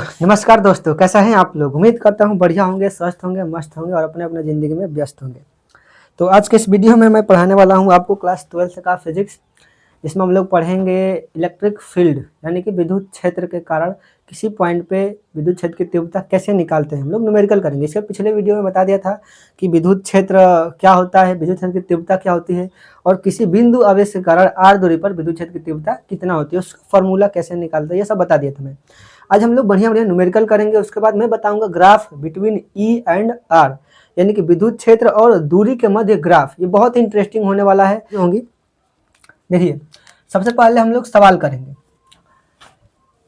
नमस्कार दोस्तों, कैसा हैं आप लोग। उम्मीद करता हूं बढ़िया होंगे, स्वस्थ होंगे, मस्त होंगे और अपने अपने ज़िंदगी में व्यस्त होंगे। तो आज के इस वीडियो में मैं पढ़ाने वाला हूं आपको क्लास 12th का फिजिक्स, जिसमें हम लोग पढ़ेंगे इलेक्ट्रिक फील्ड यानी कि विद्युत क्षेत्र के कारण किसी पॉइंट पे विद्युत क्षेत्र की तीव्रता कैसे निकालते हैं। हम लोग न्यूमेरिकल करेंगे। इसके पिछले वीडियो में बता दिया था कि विद्युत क्षेत्र क्या होता है, विद्युत क्षेत्र की तीव्रता क्या होती है और किसी बिंदु आवेश के कारण r दूरी पर विद्युत क्षेत्र की तीव्रता कितना होती है, उसका फॉर्मूला कैसे निकालते हैं, ये सब बता दिया था मैं। आज हम लोग बढ़िया बढ़िया न्यूमेरिकल करेंगे। उसके बाद मैं बताऊंगा graph between E and R, यानी कि विद्युत क्षेत्र और दूरी के मध्य ग्राफ। ये बहुत इंटरेस्टिंग होने वाला है। होंगी देखिए, सबसे पहले हम लोग सवाल करेंगे।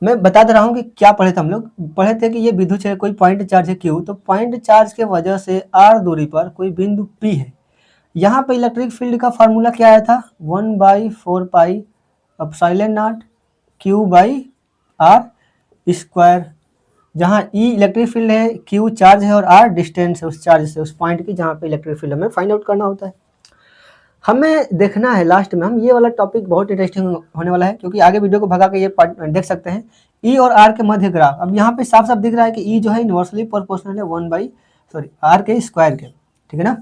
मैं बता दे रहा हूँ कि क्या पढ़े थे। हम लोग पढ़े थे कि ये विद्युत क्षेत्र कोई पॉइंट चार्ज है Q, तो पॉइंट चार्ज के वजह से r दूरी पर कोई बिंदु P है। यहाँ पे इलेक्ट्रिक फील्ड का फार्मूला क्या आया था, 1/4 pi epsilon not Q by R square. जहाँ E इलेक्ट्रिक फील्ड है, Q चार्ज है और R डिस्टेंस है उस चार्ज से, उस पॉइंट की जहाँ पे इलेक्ट्रिक फील्ड हमें फाइंड आउट करना होता है। हमें देखना है लास्ट में, हम ये वाला टॉपिक बहुत इंटरेस्टिंग होने वाला है, क्योंकि आगे वीडियो को भगा के ये देख सकते हैं E और R के मध्य ग्राफ। अब यहाँ पे साफ साफ दिख रहा है कि E जो है इनवर्सली प्रोपोर्शनल है R के स्क्वायर के, ठीक है ना।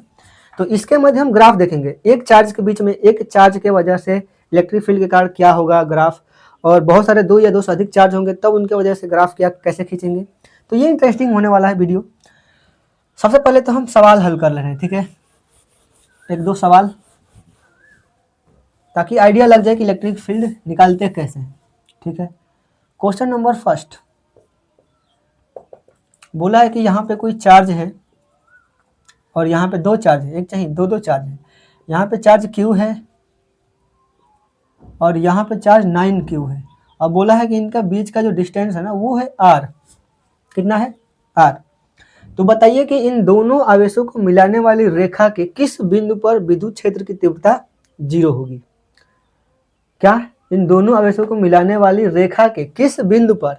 तो इसके मध्य हम ग्राफ देखेंगे। एक चार्ज के बीच में, एक चार्ज के वजह से इलेक्ट्रिक फील्ड के कारण क्या होगा ग्राफ, और बहुत सारे दो या दो से अधिक चार्ज होंगे तब उनके वजह से ग्राफ क्या कैसे खींचेंगे। तो ये इंटरेस्टिंग होने वाला है वीडियो। सबसे पहले तो हम सवाल हल कर ले रहे हैं, ठीक है, एक दो सवाल, ताकि आइडिया लग जाए कि इलेक्ट्रिक फील्ड निकालते कैसे हैं, ठीक है। क्वेश्चन नंबर फर्स्ट बोला है कि यहाँ पे कोई चार्ज है और यहाँ पे दो चार्ज है, एक चाहिए दो चार्ज है। यहाँ पे चार्ज Q है और यहाँ पे चार्ज 9Q है। और बोला है कि इनका बीच का जो डिस्टेंस है ना वो है R। कितना है, R। तो बताइए कि इन दोनों आवेशों को मिलाने वाली रेखा के किस बिंदु पर विद्युत क्षेत्र की तीव्रता 0 होगी। क्या, इन दोनों आवेशों को मिलाने वाली रेखा के किस बिंदु पर,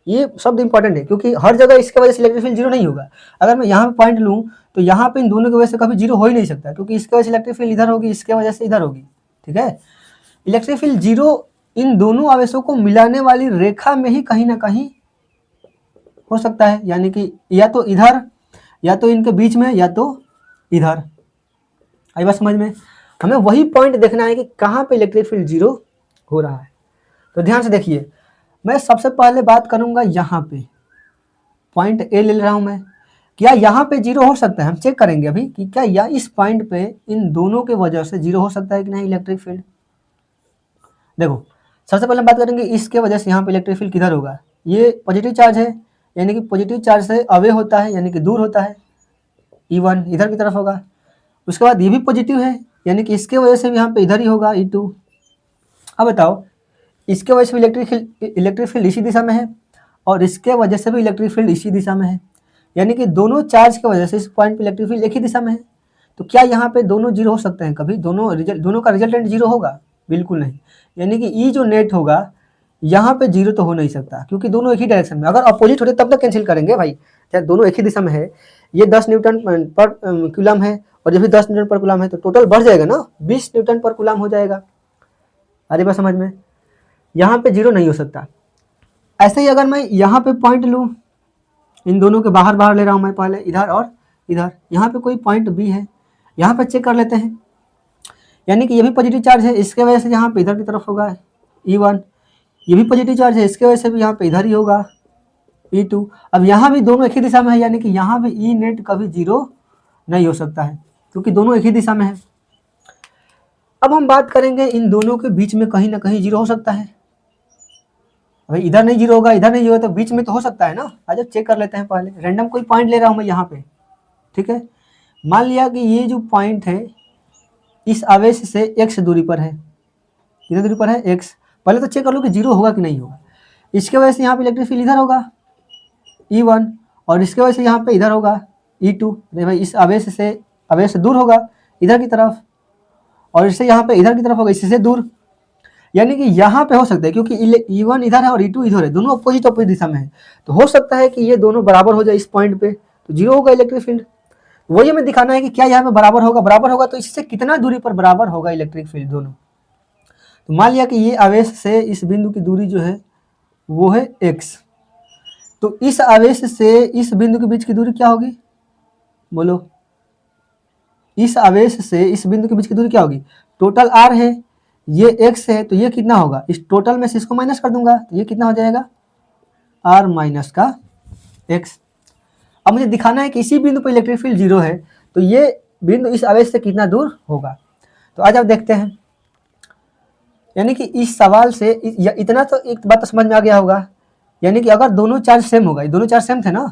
ये शब्द इंपॉर्टेंट है क्योंकि हर जगह इसके वजह से इलेक्ट्रिक फील्ड 0 नहीं होगा। अगर मैं यहाँ पे पॉइंट लूँ तो यहाँ पे इन दोनों की वजह से कभी 0 हो ही नहीं सकता, क्योंकि इसके वजह से इलेक्ट्रिक फील्ड इधर होगी, इसके वजह से इधर होगी, ठीक है। इलेक्ट्रिक फील्ड 0 इन दोनों आवेशों को मिलाने वाली रेखा में ही कहीं ना कहीं हो सकता है, यानी कि या तो इधर, या तो इनके बीच में, या तो इधर। आई बात समझ में। हमें वही पॉइंट देखना है कि कहाँ पे इलेक्ट्रिक फील्ड 0 हो रहा है। तो ध्यान से देखिए, मैं सबसे पहले बात करूंगा यहाँ पे पॉइंट ए ले रहा हूं मैं। क्या यहाँ पे 0 हो सकता है, हम चेक करेंगे अभी कि क्या या इस पॉइंट पे इन दोनों के वजह से 0 हो सकता है कि नहीं इलेक्ट्रिक फील्ड। देखो, सबसे पहले हम बात करेंगे इसके वजह से यहाँ पे इलेक्ट्रिक फील्ड किधर होगा। ये पॉजिटिव चार्ज है, यानी कि पॉजिटिव चार्ज से अवे होता है, यानी कि दूर होता है, E1 इधर की तरफ होगा। उसके बाद ये भी पॉजिटिव है, यानी कि इसके वजह से भी यहाँ पे इधर ही होगा, E2। अब बताओ, इसके वजह से भी इलेक्ट्रिक फील्ड इसी दिशा में है और इसके वजह से भी इलेक्ट्रिक फील्ड इसी दिशा में है, यानी कि दोनों चार्ज की वजह से इस पॉइंट पे इलेक्ट्रिक फील्ड एक ही दिशा में है। तो क्या यहाँ पे दोनों 0 हो सकते हैं कभी, दोनों का रिजल्टेंट 0 होगा, बिल्कुल नहीं। यानी कि ई जो नेट होगा यहाँ पे 0 तो हो नहीं सकता, क्योंकि दोनों एक ही डायरेक्शन में। अगर अपोजिट होते तब तक कैंसिल करेंगे भाई, चाहे दोनों एक ही दिशा में है। ये 10 न्यूटन पर कूलम है और ये भी 10 न्यूटन पर कूलम है, तो टोटल बढ़ जाएगा ना, 20 न्यूटन पर कूलम हो जाएगा। अरे बात समझ में, यहाँ पे 0 नहीं हो सकता। ऐसे ही अगर मैं यहाँ पे पॉइंट लूँ, इन दोनों के बाहर बाहर ले रहा हूँ मैं पहले, इधर और इधर। यहाँ पे कोई पॉइंट बी है, यहाँ पे चेक कर लेते हैं, यानी कि ये भी पॉजिटिव चार्ज है, इसके वजह से यहाँ पे इधर की तरफ होगा E1। ये भी पॉजिटिव चार्ज है, इसके वजह से भी यहाँ पे इधर ही होगा E2। अब यहाँ भी दोनों एक ही दिशा में है, यानी कि यहाँ भी ई नेट कभी 0 नहीं हो सकता है, क्योंकि दोनों एक ही दिशा में है। अब हम बात करेंगे इन दोनों के बीच में कहीं ना कहीं 0 हो सकता है। भाई इधर नहीं 0 होगा, इधर नहीं 0 होगा, तो बीच में तो हो सकता है ना। आज चेक कर लेते हैं पहले, रैंडम कोई पॉइंट ले रहा हूँ मैं यहाँ पे, ठीक है। मान लिया कि ये जो पॉइंट है इस आवेश से x दूरी पर है, कितनी दूरी पर है, x। पहले तो चेक कर लो कि 0 होगा कि नहीं होगा। इसके वजह से यहाँ पे इलेक्ट्रिक फील्ड इधर होगा E1, और इसके वजह से यहाँ पे इधर होगा E2। भाई इस आवेश से दूर होगा इधर की तरफ, और इससे यहाँ पे इधर की तरफ होगा, इससे दूर। यानी कि यहाँ पे हो सकता है, क्योंकि E1 इधर है और E2 इधर है, दोनों अपोजिट दिशा में है, तो हो सकता है कि ये दोनों बराबर हो जाए इस पॉइंट पे, तो 0 होगा इलेक्ट्रिक फील्ड। वही हमें दिखाना है कि क्या यहाँ पे बराबर होगा तो इससे कितना दूरी पर बराबर होगा इलेक्ट्रिक फील्ड दोनों। तो मान लिया कि ये आवेश से इस बिंदु की दूरी जो है वो है x। तो इस आवेश से इस बिंदु के बीच की दूरी क्या होगी, बोलो। इस आवेश से इस बिंदु के बीच की दूरी क्या होगी, टोटल r है, ये x है, तो ये कितना होगा, इस टोटल में से इसको माइनस कर दूंगा तो ये कितना हो जाएगा, r माइनस का x। अब मुझे दिखाना है कि इसी बिंदु पर इलेक्ट्रिक फील्ड 0 है, तो ये बिंदु इस आवेश से कितना दूर होगा। तो आज आप देखते हैं, यानी कि इस सवाल से इतना तो एक बात तो समझ में आ गया होगा, यानी कि अगर दोनों चार्ज सेम होगा, दोनों चार्ज सेम थे ना,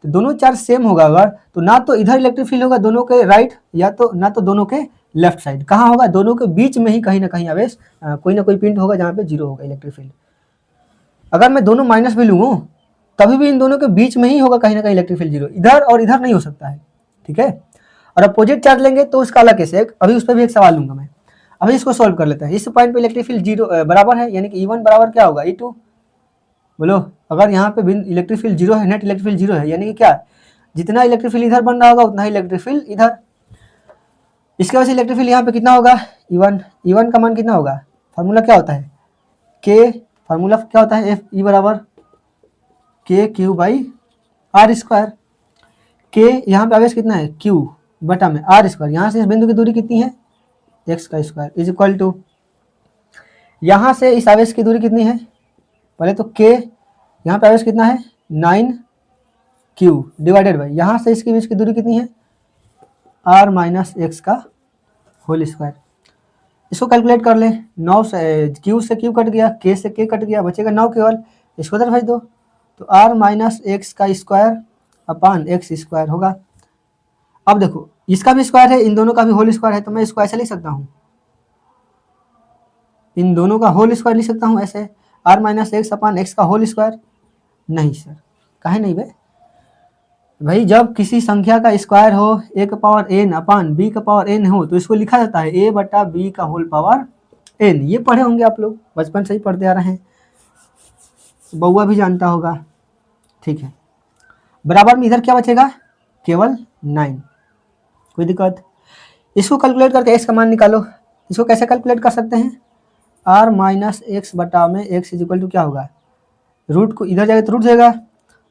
तो दोनों चार्ज सेम होगा अगर, तो ना तो इधर इलेक्ट्रिक फील्ड होगा दोनों के राइट, या तो ना तो दोनों के लेफ्ट साइड, कहाँ होगा, दोनों के बीच में ही कहीं ना कहीं आवेश कोई ना कोई पिंड होगा जहाँ पे 0 होगा इलेक्ट्रिक फील्ड। अगर मैं दोनों माइनस भी लूँ तभी भी इन दोनों के बीच में ही होगा कहीं ना कहीं इलेक्ट्रिक फील्ड 0, इधर और इधर नहीं हो सकता है, ठीक है। और अपोजिट चार्ज लेंगे तो उसका अलग केस है, अभी उस पर भी एक सवाल लूंगा मैं। अभी इसको सॉल्व कर लेते हैं। इस पॉइंट पे इलेक्ट्रिक फील्ड 0 बराबर है, यानी कि E1 बराबर क्या होगा, E2, बोलो। अगर यहाँ पे इलेक्ट्रिक फील्ड 0 है, नेट इलेक्ट्रिक फील्ड 0 है, यानी कि क्या, जितना इलेक्ट्रिक फील्ड इधर बन रहा होगा उतना ही इलेक्ट्रिक फील्ड इधर। इसके वजह से इलेक्ट्रिक फील्ड यहाँ पे कितना होगा, E1 का मान कितना होगा, फार्मूला क्या होता है, के, फार्मूला क्या होता है, F E बराबर KQ बाई R स्क्वायर। के यहाँ पे आवेश कितना है, Q बटा में R स्क्वायर, यहाँ से इस बिंदु की दूरी कितनी है, x का स्क्वायर इज इक्वल टू, यहाँ से इस आवेश की दूरी कितनी है, पहले तो k, यहाँ पे आवेश कितना है 9q डिवाइडेड बाई, यहाँ से इसके बीच की दूरी कितनी है r माइनस एक्स का होल स्क्वायर। इसको कैलकुलेट कर ले, 9 से q से q कट गया, k से k कट गया, बचेगा 9 केवल, इसको उधर भेज दो, तो r माइनस एक्स का स्क्वायर अपान एक्स स्क्वायर होगा। अब देखो इसका भी स्क्वायर है, इन दोनों का भी होल स्क्वायर है, तो मैं इसको ऐसे लिख सकता हूँ, इन दोनों का होल स्क्वायर लिख सकता हूँ ऐसे, r minus X upon x का होल स्क्वायर। नहीं सर, काहे नहीं भाई, जब किसी संख्या का स्क्वायर हो a का पावर n अपान b का पावर n हो तो इसको लिखा जाता है a बटा b का होल पावर n। ये पढ़े होंगे आप लोग, बचपन से ही पढ़ते आ रहे हैं, बउआ भी जानता होगा, ठीक है। बराबर में इधर क्या बचेगा, केवल 9, कोई दिक्कत। इसको कैलकुलेट करके x का मान निकालो। इसको कैसे कैलकुलेट कर सकते हैं, r माइनस एक्स बटा में x इज इक्वल टू क्या होगा, रूट को इधर जाएगा तो रूट जाएगा,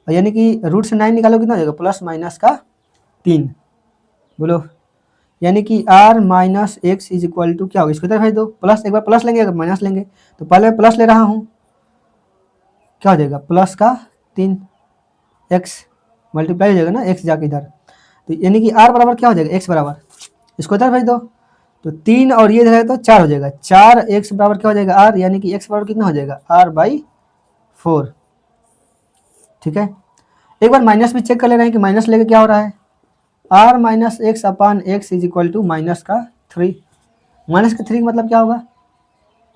यानी कि रूट से 9 निकालो कितना हो जाएगा, प्लस माइनस का 3, बोलो। यानी कि r minus X is equal to क्या होगा, इसको इधर भेज दो, प्लस एक बार प्लस लेंगे अगर माइनस लेंगे, तो पहले मैं प्लस ले रहा हूँ, क्या हो जाएगा प्लस का 3 x मल्टीप्लाई हो जाएगा ना, x जाके इधर, तो यानी कि r बराबर क्या हो जाएगा, x बराबर, इसको इधर भेज दो, तो 3 और ये इधर तो 4 हो जाएगा, 4x बराबर क्या हो जाएगा r, यानी कि x बराबर कितना हो जाएगा r/4, ठीक है। एक बार माइनस भी चेक कर ले रहे हैं कि माइनस लेके क्या हो रहा है, r minus X upon X is equal to minus का 3, माइनस का 3 मतलब क्या होगा,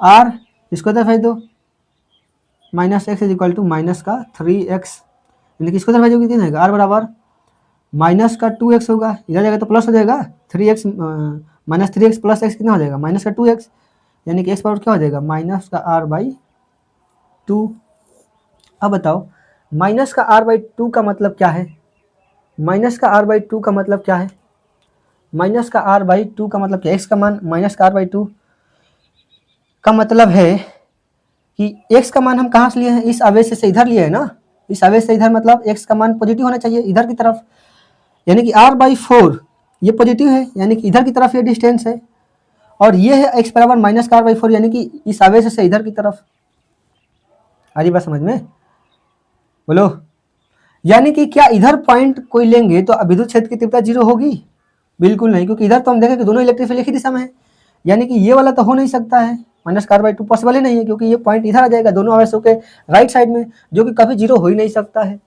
r, इसको इधर भेज दो, minus X is equal to minus का 3x, यानी कि इसको इधर भेजोगे कितना होगा, r बराबर माइनस का 2x होगा, इधर जाएगा तो प्लस हो जाएगा 3x, minus 3x plus x कितना हो जाएगा, माइनस का 2x, यानी कि x बराबर क्या हो जाएगा, माइनस का r/2। अब बताओ माइनस का r/2 का मतलब क्या है, माइनस का r/2 का मतलब क्या है, माइनस का r/2 का मतलब क्या है, x का मान माइनस का r/2 का मतलब है कि x का मान हम कहाँ से लिए हैं, इस आवेश से इधर लिए है ना, इस आवेश से इधर, मतलब x का मान पॉजिटिव होना चाहिए इधर की तरफ, यानी कि r/4 ये पॉजिटिव है, यानी कि इधर की तरफ ये डिस्टेंस है, और ये है x बराबर माइनस का r/4, यानी कि इस आवेश से इधर की तरफ। आ रही बात समझ में, बोलो। यानी कि क्या इधर पॉइंट कोई लेंगे तो विद्युत क्षेत्र की तीव्रता 0 होगी, बिल्कुल नहीं, क्योंकि इधर तो हम देखें कि दोनों इलेक्ट्रिक फील्ड एक ही दिशा में है, यानी कि ये वाला तो हो नहीं सकता है, माइनस का r/2 पॉसिबल ही नहीं है, क्योंकि ये पॉइंट इधर आ जाएगा दोनों आवेशों के राइट साइड में, जो कि कभी 0 हो ही नहीं सकता है,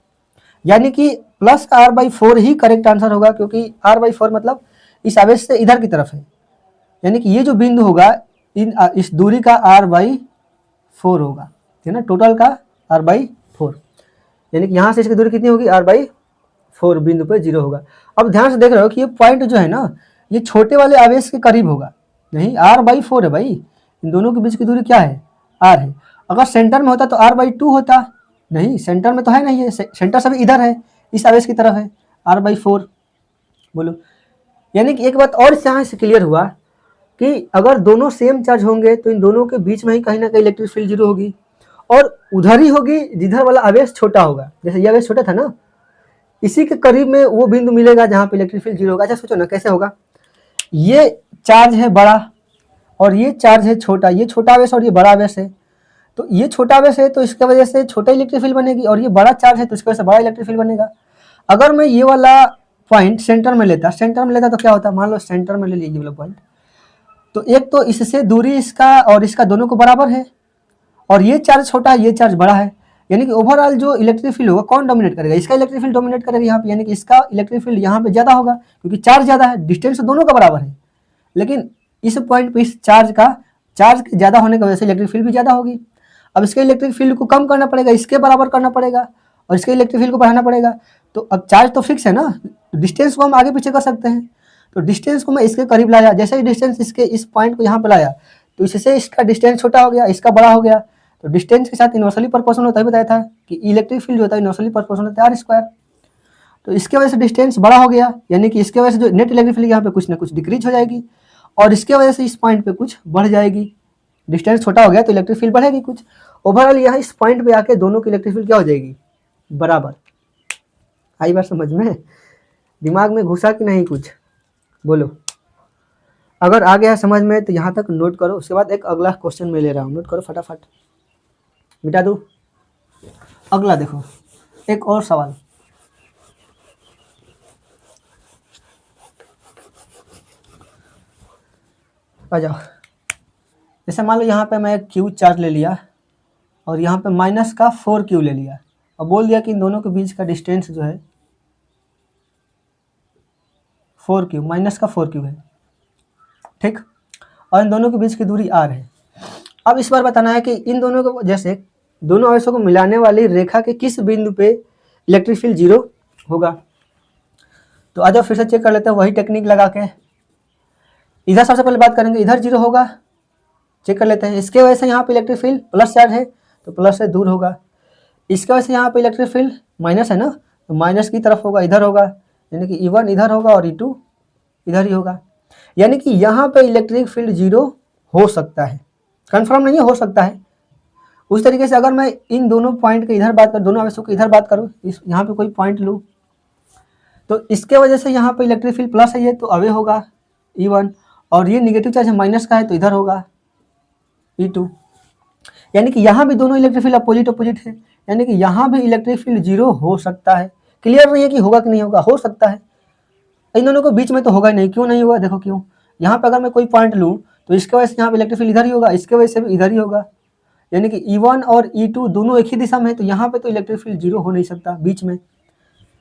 यानी कि प्लस का r/4 ही करेक्ट आंसर होगा, क्योंकि r/4 मतलब इस आवेश से इधर की तरफ है, यानी कि ये जो बिंदु होगा इस दूरी का r/4 होगा, ठीक है ना, टोटल का r/4, यानी कि यहाँ से इसकी दूरी कितनी होगी, r/4 बिंदु पे 0 होगा। अब ध्यान से देख रहे हो कि ये पॉइंट जो है ना, ये छोटे वाले आवेश के करीब होगा, नहीं r/4 है भाई, इन दोनों के बीच की दूरी क्या है, r है। अगर सेंटर में होता तो r/2 होता, नहीं सेंटर में तो है नहीं है, सेंटर सभी इधर है, इस आवेश की तरफ है, r/4, बोलो। यानी कि एक बात और यहाँ से क्लियर हुआ कि अगर दोनों सेम चार्ज होंगे तो इन दोनों के बीच में ही कहीं ना कहीं इलेक्ट्रिक फील्ड 0 होगी, और उधर ही होगी जिधर वाला आवेश छोटा होगा। जैसे ये आवेश छोटा था ना, इसी के करीब में वो बिंदु मिलेगा जहाँ पे इलेक्ट्रिक फील्ड जीरो होगा। अच्छा सोचो ना कैसे होगा, ये चार्ज है बड़ा और ये चार्ज है छोटा, ये छोटा आवेश और ये बड़ा आवेश है, तो ये छोटा आवेश है तो इसके वजह से छोटा इलेक्ट्रिक फील्ड बनेगी, और ये बड़ा चार्ज है तो इसकी वजह से बड़ा इलेक्ट्रिक फील्ड बनेगा। अगर मैं ये वाला पॉइंट सेंटर में लेता तो क्या होता, मान लो सेंटर में ले लीजिए ये वाला पॉइंट, तो एक तो इससे दूरी इसका और इसका दोनों को बराबर है, और ये चार्ज छोटा है ये चार्ज बड़ा है, यानी कि ओवरऑल जो इलेक्ट्रिक फील्ड होगा कौन डोमिनेट करेगा, इसका इलेक्ट्रिक फील्ड डोमिनेट करेगा यहाँ पे, यानी कि इसका इलेक्ट्रिक फील्ड यहाँ पे ज़्यादा होगा क्योंकि चार्ज ज़्यादा है, डिस्टेंस दोनों का बराबर है, लेकिन इस पॉइंट पे इस चार्ज के ज़्यादा होने की वजह से इलेक्ट्रिक फील्ड भी ज़्यादा होगी। अब इसके इलेक्ट्रिक फील्ड को कम करना पड़ेगा, इसके बराबर करना पड़ेगा, और इसके इलेक्ट्रिक फील्ड को बढ़ाना पड़ेगा। तो अब चार्ज तो फिक्स है ना, डिस्टेंस को हम आगे पीछे कर सकते हैं, तो डिस्टेंस को मैं इसके करीब लाया, जैसे ही डिस्टेंस इसके इस पॉइंट को यहाँ पे लाया तो इससे इसका डिस्टेंस छोटा हो गया, इसका बड़ा हो गया, तो डिस्टेंस के साथ इनवर्सली प्रोपोर्शनल होता है, बताया था कि इलेक्ट्रिक फील्ड जो होता है इनवर्सली प्रोपोर्शनल होता है r²। तो इसके वजह से डिस्टेंस बड़ा हो गया, यानी कि इसके वजह से जो नेट इलेक्ट्रिक फील्ड यहाँ पे कुछ ना कुछ डिक्रीज हो जाएगी, और इसके वजह से इस पॉइंट पे कुछ बढ़ जाएगी। डिस्टेंस छोटा हो गया तो इलेक्ट्रिक फील्ड बढ़ेगी कुछ, ओवरऑल यहाँ इस पॉइंट पे आके दोनों की इलेक्ट्रिक फील्ड क्या हो जाएगी, बराबर। आई बात समझ में, दिमाग में घुसा कि नहीं कुछ, बोलो। अगर आ गया समझ में तो यहाँ तक नोट करो, उसके बाद एक अगला क्वेश्चन मैं ले रहा हूँ, नोट करो फटाफट, मिटा दो। अगला देखो, एक और सवाल, आ जाओ। जैसे मान लो यहाँ पे मैं एक क्यू चार्ज ले लिया और यहाँ पे माइनस का 4Q ले लिया, और बोल दिया कि इन दोनों के बीच का डिस्टेंस जो है 4Q, माइनस का 4Q है, ठीक, और इन दोनों के बीच की दूरी r है। अब इस बार बताना है कि इन दोनों को, जैसे दोनों आवेशों को मिलाने वाली रेखा के किस बिंदु पे इलेक्ट्रिक फील्ड जीरो होगा। तो आज फिर से चेक कर लेते हैं वही टेक्निक लगा के। इधर सबसे पहले बात करेंगे, इधर जीरो होगा, चेक कर लेते हैं। इसके वजह से यहाँ पे इलेक्ट्रिक फील्ड प्लस चार्ज है तो प्लस से दूर होगा, इसके वजह से यहाँ पे इलेक्ट्रिक फील्ड माइनस है ना, तो माइनस की तरफ होगा, इधर होगा, यानी कि E1 इधर होगा और E2 इधर ही होगा, यानी कि यहाँ पे इलेक्ट्रिक फील्ड जीरो हो सकता है, कंफर्म नहीं है, हो सकता है। उस तरीके से अगर मैं इन दोनों पॉइंट के इधर बात करूँ, दोनों आवेशों की इधर बात करूँ, इस यहाँ पे कोई पॉइंट लूँ तो इसके वजह से यहाँ पे इलेक्ट्रिक फील्ड प्लस है, ये तो अवे होगा E1, और ये निगेटिव चार्ज है माइनस का है तो इधर होगा E2, यानी कि यहाँ भी दोनों इलेक्ट्रिक फील्ड अपोजिट है, यानी कि यहाँ भी इलेक्ट्रिक फील्ड जीरो हो सकता है। क्लियर नहीं है कि होगा कि नहीं होगा, हो सकता है। इन दोनों को बीच में तो होगा ही नहीं, क्यों नहीं होगा, देखो क्यों, यहाँ पे अगर मैं कोई पॉइंट लूँ तो इसके वजह से यहाँ पे इलेक्ट्रिक फील्ड इधर ही होगा, इसके वजह से भी इधर ही होगा, यानी कि E1 और E2 दोनों एक ही दिशा में है, तो यहाँ पे तो इलेक्ट्रिक फील्ड जीरो हो नहीं सकता बीच में।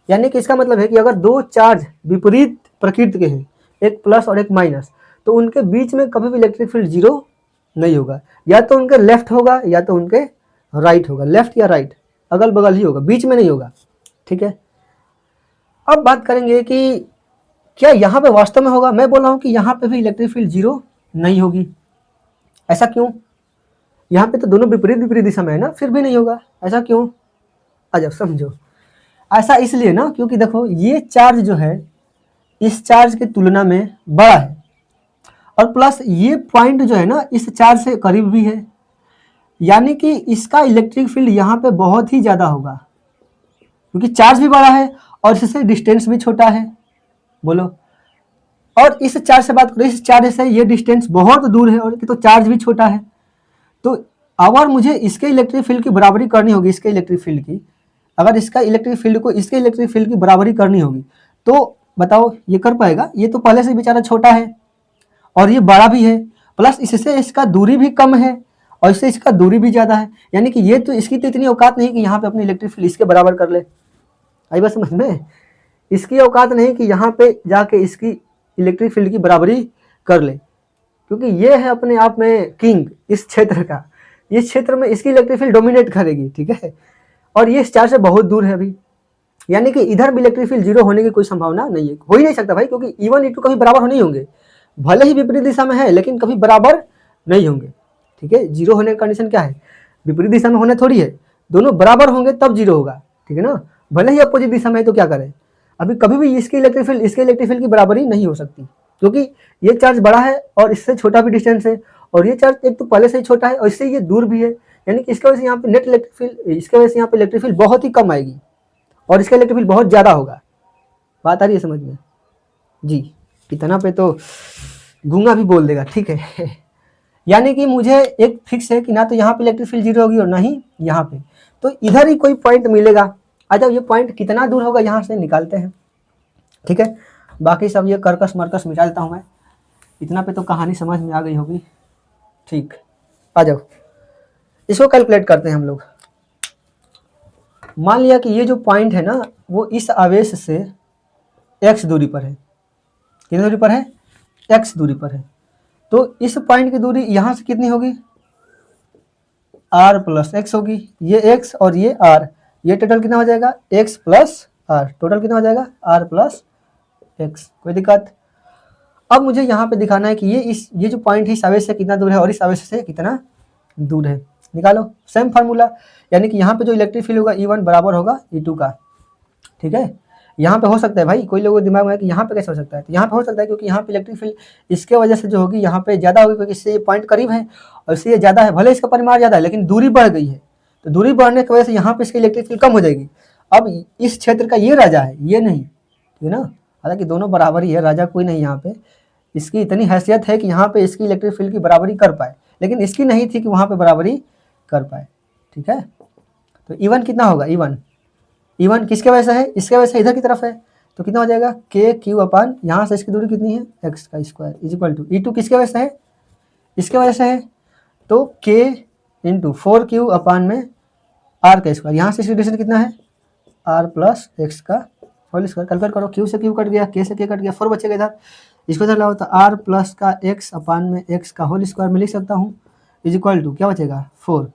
यानी कि इसका मतलब है कि अगर दो चार्ज विपरीत प्रकृति के हैं, एक प्लस और एक माइनस, तो उनके बीच में कभी भी इलेक्ट्रिक फील्ड जीरो नहीं होगा, या तो उनके लेफ्ट होगा या तो उनके राइट होगा, लेफ्ट या राइट अगल बगल ही होगा, बीच में नहीं होगा, ठीक है। अब बात करेंगे कि क्या यहाँ पे वास्तव में होगा। मैं बोल रहा हूँ कि यहाँ पे भी इलेक्ट्रिक फील्ड जीरो नहीं होगी। ऐसा क्यों, यहाँ पे तो दोनों विपरीत दिशा में है ना, फिर भी नहीं होगा, ऐसा क्यों, आ जाओ समझो। ऐसा इसलिए ना क्योंकि देखो ये चार्ज जो है इस चार्ज की तुलना में बड़ा है, और प्लस ये पॉइंट जो है ना इस चार्ज से करीब भी है, यानी कि इसका इलेक्ट्रिक फील्ड यहाँ पे बहुत ही ज़्यादा होगा, क्योंकि चार्ज भी बड़ा है और इससे डिस्टेंस भी छोटा है, बोलो। और इस चार्ज से बात करो, इस चार्ज से ये डिस्टेंस बहुत दूर है और तो चार्ज भी छोटा है, तो अगर मुझे इसके इलेक्ट्रिक फील्ड की बराबरी करनी होगी, इसके इलेक्ट्रिक फील्ड की, अगर इसका इलेक्ट्रिक फील्ड को इसके इलेक्ट्रिक फील्ड की बराबरी करनी होगी तो बताओ ये कर पाएगा। ये तो पहले से बेचारा छोटा है और ये बड़ा भी है, प्लस इससे इसका दूरी भी कम है और इससे इसका दूरी भी ज़्यादा है, यानी कि ये तो इसकी तो इतनी औकात नहीं कि यहाँ पे अपनी इलेक्ट्रिक फील्ड इसके बराबर कर ले। आई बात समझ में, इसकी औकात नहीं कि यहाँ पे जाके इसकी इलेक्ट्रिक फील्ड की बराबरी कर ले, क्योंकि ये है अपने आप में किंग इस क्षेत्र का, इस क्षेत्र में इसकी इलेक्ट्रिक फील्ड डोमिनेट करेगी, ठीक है। और ये इस चार्ज से बहुत दूर है अभी, यानी कि इधर भी इलेक्ट्रिक फील्ड जीरो होने की कोई संभावना नहीं है, हो ही नहीं सकता भाई, क्योंकि E1 E2 कभी बराबर नहीं होंगे, भले ही विपरीत दिशा में है लेकिन कभी बराबर नहीं होंगे, ठीक है। जीरो होने का कंडीशन क्या है, विपरीत दिशा में होने थोड़ी है, दोनों बराबर होंगे तब जीरो होगा, ठीक है ना। भले ही अपोजिट दिशा में है तो क्या करें, अभी कभी भी इसकी इलेक्ट्रिक फील्ड की बराबरी नहीं हो सकती, क्योंकि ये चार्ज बड़ा है और इससे छोटा भी डिस्टेंस है, और ये चार्ज एक तो पहले से ही छोटा है और इससे ये दूर भी है, यानी कि इसके वजह से यहाँ पे नेट इलेक्ट्रिक फील्ड, इसके वजह से यहाँ पे इलेक्ट्रिक फील्ड बहुत ही कम आएगी और इसका इलेक्ट्रिक फील्ड बहुत ज़्यादा होगा। बात आ रही है समझ में जी? इतना पे तो गूंगा भी बोल देगा, ठीक है। यानी कि मुझे एक फिक्स है कि ना तो यहाँ पे इलेक्ट्रिक फील्ड जीरो होगी और ना ही यहाँ पे, तो इधर ही कोई पॉइंट मिलेगा। अच्छा ये पॉइंट कितना दूर होगा यहाँ से निकालते हैं, ठीक है। बाकी सब ये कर्कश मरकश मिटा देता हूँ मैं, इतना पे तो कहानी समझ में आ गई होगी, ठीक। आ जाओ इसको कैलकुलेट करते हैं हम लोग। मान लिया कि ये जो पॉइंट है ना वो इस आवेश से x दूरी पर है। कितनी दूरी पर है? x दूरी पर है। तो इस पॉइंट की दूरी यहाँ से कितनी होगी? r प्लस एक्स होगी। ये x और ये r, ये टोटल कितना हो जाएगा? x प्लस r, टोटल कितना हो जाएगा? r plus x। कोई दिक्कत? अब मुझे यहाँ पे दिखाना है कि ये जो पॉइंट है इस आवेश से कितना दूर है और इस आवेश से कितना दूर है। निकालो सेम फार्मूला, यानी कि यहाँ पे जो इलेक्ट्रिक फील्ड होगा E1 बराबर होगा E2 का, ठीक है। यहाँ पे हो सकता है भाई, कोई लोगों के दिमाग में है कि यहाँ पे कैसे हो सकता है, तो यहाँ पे हो सकता है क्योंकि यहाँ पे इलेक्ट्रिक फील्ड इसके वजह से जो होगी यहाँ पे ज़्यादा होगी, क्योंकि इससे ये पॉइंट करीब है और इससे ये ज़्यादा है। भले इसका परिमाण ज़्यादा है लेकिन दूरी बढ़ गई है, तो दूरी बढ़ने की वजह से यहाँ पे इसकी इलेक्ट्रिक फील्ड कम हो जाएगी। अब इस क्षेत्र का ये राजा है, ये नहीं, ठीक है ना। हालांकि दोनों बराबर ही है, राजा कोई नहीं यहाँ पे। इसकी इतनी हैसियत है कि यहाँ पे इसकी इलेक्ट्रिक फील्ड की बराबरी कर पाए, लेकिन इसकी नहीं थी कि वहाँ पे बराबरी कर पाए, ठीक है। तो E1 कितना होगा? E1 किसके वजह से है? इसके वजह से इधर की तरफ है, तो कितना हो जाएगा? के क्यू अपान, यहाँ से इसकी दूरी कितनी है? एक्स का square is equal to E2 किसके वजह से है? इसके वजह से है, तो के इंटू 4Q अपान में आर का स्क्वायर। यहाँ से इसकी डिस्टेंस कितना है? आर प्लस एक्स का होल स्क्वायर। कैलकुलेट करो, क्यू से क्यू कट गया, के से के कट गया, 4 बचेगा इधर। इसको इधर लाओ तो आर प्लस का एक्स अपान में एक्स का होल स्क्वायर में लिख सकता हूँ इज इक्वल टू क्या बचेगा? 4,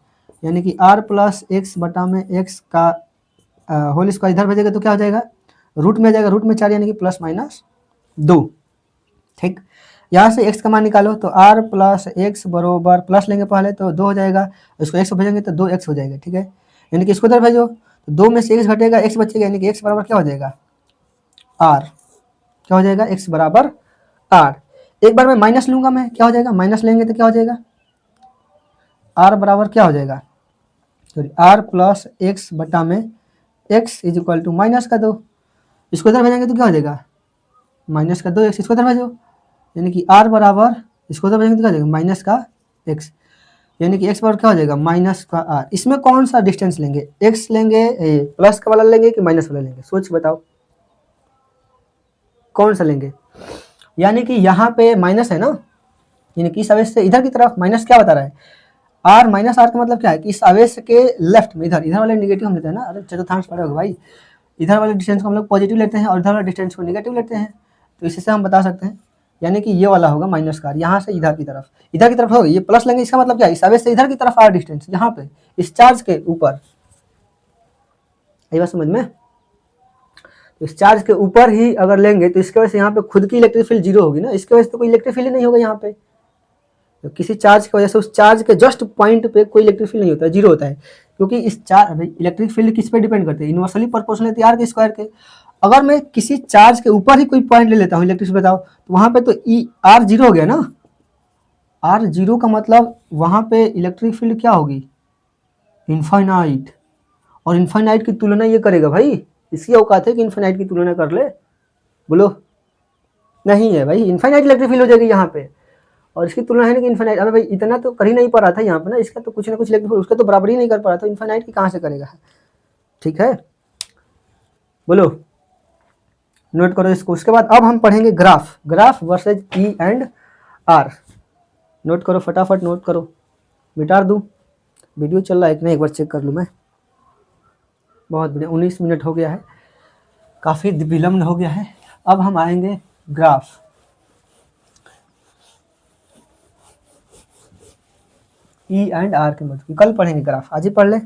यानी कि आर प्लस एक्स बटा में एक्स का होल स्क्वायर इधर बचेगा तो क्या हो जाएगा? रूट में आ जाएगा, रूट में 4 यानी कि प्लस माइनस 2, ठीक। यहाँ से x का मान निकालो तो r प्लस एक्स बरोबर प्लस लेंगे पहले तो 2 हो जाएगा, इसको x भेजेंगे तो 2x हो जाएगा, ठीक है। यानी कि इसको इधर भेजो तो 2 में से x घटेगा, x बचेगा, यानी कि x बराबर क्या हो जाएगा? r। क्या हो जाएगा? x बराबर r। एक बार मैं माइनस लूंगा, मैं क्या हो जाएगा? माइनस लेंगे तो क्या हो जाएगा? r बराबर क्या हो जाएगा? सॉरी, r प्लस एक्स बटा में x is equal to minus का 2। इसको इधर भेजेंगे तो क्या हो जाएगा? माइनस का 2x। इसको इधर भेजो, यानी कि r बराबर, इसको इधर भेजेंगे तो क्या हो जाएगा? माइनस का x, यानी कि x बराबर क्या हो जाएगा? माइनस का r। इसमें कौन सा डिस्टेंस लेंगे? x लेंगे, प्लस का वाला लेंगे कि माइनस वाला लेंगे? सोच बताओ कौन सा लेंगे। यानी कि यहाँ पे माइनस है ना, यानी कि इस आवेश से इधर की तरफ माइनस क्या बता रहा है? r माइनस r का मतलब क्या है कि इस आवेश के लेफ्ट में इधर वाले नेगेटिव हम लेते हैं ना। अरे चतुर्थांश पढ़े होगा भाई, इधर वाले डिस्टेंस को हम लोग पॉजिटिव लेते हैं और इधर वाले डिस्टेंस को नेगेटिव लेते हैं, तो इससे हम बता सकते हैं। यानी कि ये वाला होगा माइनस का, यहाँ से इधर की तरफ होगा, ये प्लस लेंगे, इसका मतलब क्या है? इस आवेश से इधर की तरफ r डिस्टेंस, यहाँ पे इस चार्ज के ऊपर, ये बात समझ में। तो इस चार्ज के ऊपर ही अगर लेंगे तो इसके वजह से यहाँ पे खुद की इलेक्ट्रिक फील्ड जीरो होगी ना, इसके वजह से तो कोई इलेक्ट्रिक फील्ड नहीं होगा यहाँ पे। तो किसी चार्ज की वजह से उस चार्ज के जस्ट पॉइंट पे कोई इलेक्ट्रिक फील्ड नहीं होता है, जीरो होता है, क्योंकि इस चार्ज इलेक्ट्रिक फील्ड किस पे डिपेंड करते हैं? यूनिवर्सली प्रोपोर्शनल आर के स्क्वायर के। अगर मैं किसी चार्ज के ऊपर ही कोई पॉइंट ले लेता हूँ इलेक्ट्रिक फील्ड बताओ, तो वहाँ पे तो आर जीरो हो गया ना। आर जीरो का मतलब वहाँ पे इलेक्ट्रिक फील्ड क्या होगी? इनफाइनाइट। और इनफाइनाइट की तुलना ये करेगा भाई, इसकी औकात है कि इनफाइनाइट की तुलना कर ले? बोलो नहीं है भाई, इनफाइनाइट इलेक्ट्रिक फील्ड हो जाएगी यहाँ पे, और इसकी तुलना है ना कि इनफाइनाइट। अबे भाई इतना तो कर ही नहीं पा रहा था यहाँ पे ना, इसका तो कुछ ना कुछ इलेक्ट्रिक फील्ड उसका तो बराबर ही नहीं कर पा रहा था, इनफाइनाइट की कहाँ से करेगा? ठीक है, बोलो नोट करो इसको। उसके बाद अब हम पढ़ेंगे graph versus E and R. Note करो फटाफट, नोट करो। मिटा दूँ? वीडियो चल रहा है कि नहीं एक बार चेक कर लूँ मैं। बहुत बढ़िया, 19 मिनट हो गया है, काफ़ी विलम्ब हो गया है। अब हम आएंगे ग्राफ। ई एंड आर के मतलब कल पढ़ेंगे ग्राफ, आज ही पढ़ ले।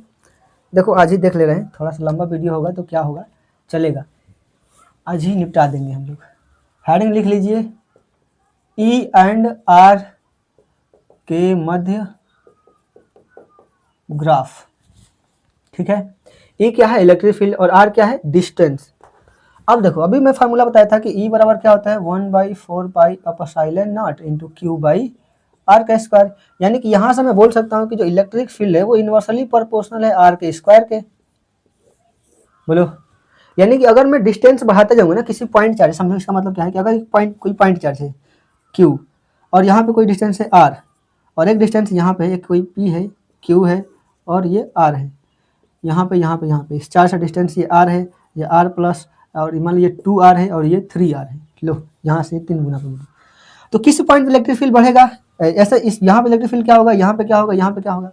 देखो आज ही देख ले रहे हैं, थोड़ा सा लंबा वीडियो होगा तो क्या होगा, चलेगा, आज ही निपटा देंगे हम लोग। हेडिंग लिख लीजिए, ई एंड आर के मध्य ग्राफ। ठीक है, ई क्या है? इलेक्ट्रिक फील्ड, और आर क्या है? डिस्टेंस। अब देखो, अभी मैं फार्मूला बताया था कि ई बराबर क्या होता है? 1/4 pi epsilon not into Q by R का स्क्वायर। यानी कि यहाँ से मैं बोल सकता हूँ कि जो इलेक्ट्रिक फील्ड है वो इन्वर्सली प्रोपोर्शनल है आर के स्क्वायर के। बोलो, यानी कि अगर मैं डिस्टेंस बढ़ाते जाऊँगा ना किसी पॉइंट चार्ज, समझो इसका मतलब क्या है कि अगर कोई पॉइंट चार्ज है क्यू, और यहाँ पे कोई डिस्टेंस है आर, और एक डिस्टेंस यहाँ पे एक कोई पी है, क्यू है, और ये आर है, यहाँ पे इस चार्ज का डिस्टेंस ये आर है, ये आर प्लस, और मान लीजिए 2r है और ये 3r है। लो यहाँ से 3 गुना कर दो, तो किस पॉइंट पे इलेक्ट्रिक फील्ड बढ़ेगा? ऐसे इस यहाँ पे इलेक्ट्रिक फील्ड क्या होगा, यहाँ पे क्या होगा, यहाँ पे क्या होगा?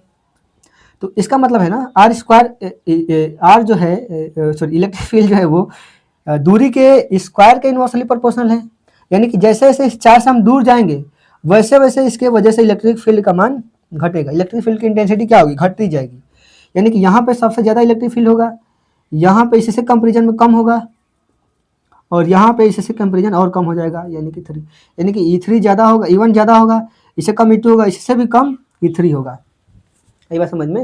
तो इसका मतलब है ना आर स्क्वायर, आर जो है सॉरी इलेक्ट्रिक फील्ड जो है वो दूरी के स्क्वायर के इनवर्सली प्रोपोर्शनल है। यानी कि जैसे जैसे इस चार्ज से हम दूर जाएंगे वैसे वैसे इसके वजह से इलेक्ट्रिक फील्ड का मान घटेगा, इलेक्ट्रिक फील्ड की इंटेंसिटी क्या होगी, घटती जाएगी। यानी कि यहाँ पे सबसे ज़्यादा इलेक्ट्रिक फील्ड होगा, यहाँ पे इससे कंपेरिजन में कम होगा, और यहाँ पे इससे कंपेरिजन और कम हो जाएगा, यानी कि 3, यानी कि E3 ज़्यादा होगा, E1 ज़्यादा होगा, इससे कम E2 होगा, इससे भी कम E3 होगा। यही बात समझ में?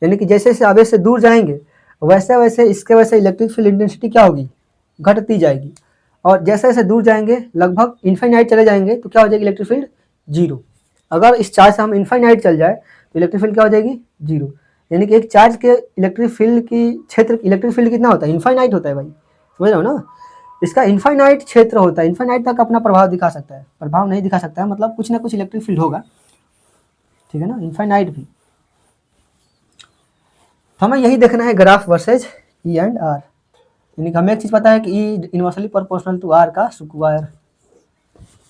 यानी कि जैसे जैसे आवेश से दूर जाएंगे वैसे वैसे इसके वजह से इलेक्ट्रिक फील्ड इंटेंसिटी क्या होगी, घटती जाएगी, और जैसे जैसे दूर जाएंगे लगभग इन्फाइनाइट चले जाएंगे तो क्या हो जाएगी इलेक्ट्रिक फील्ड, जीरो। अगर इस चार्ज से हम इन्फाइनाइट चल जाए तो इलेक्ट्रिक फील्ड क्या हो जाएगी, जीरो। यानी कि एक चार्ज के इलेक्ट्रिक फील्ड की क्षेत्र, इलेक्ट्रिक फील्ड कितना होता है, इन्फाइनाइट होता है भाई, समझ रहे हो ना? इसका इन्फाइनाइट क्षेत्र होता है, इन्फाइनाइट तक अपना प्रभाव दिखा सकता है, प्रभाव नहीं दिखा सकता है मतलब कुछ ना कुछ इलेक्ट्रिक फील्ड होगा, ठीक है ना, इन्फाइनाइट भी। तो हमें यही देखना है graph versus E and R. यानी कि हमें एक चीज़ पता है कि E inversely proportional to R का स्क्वायर।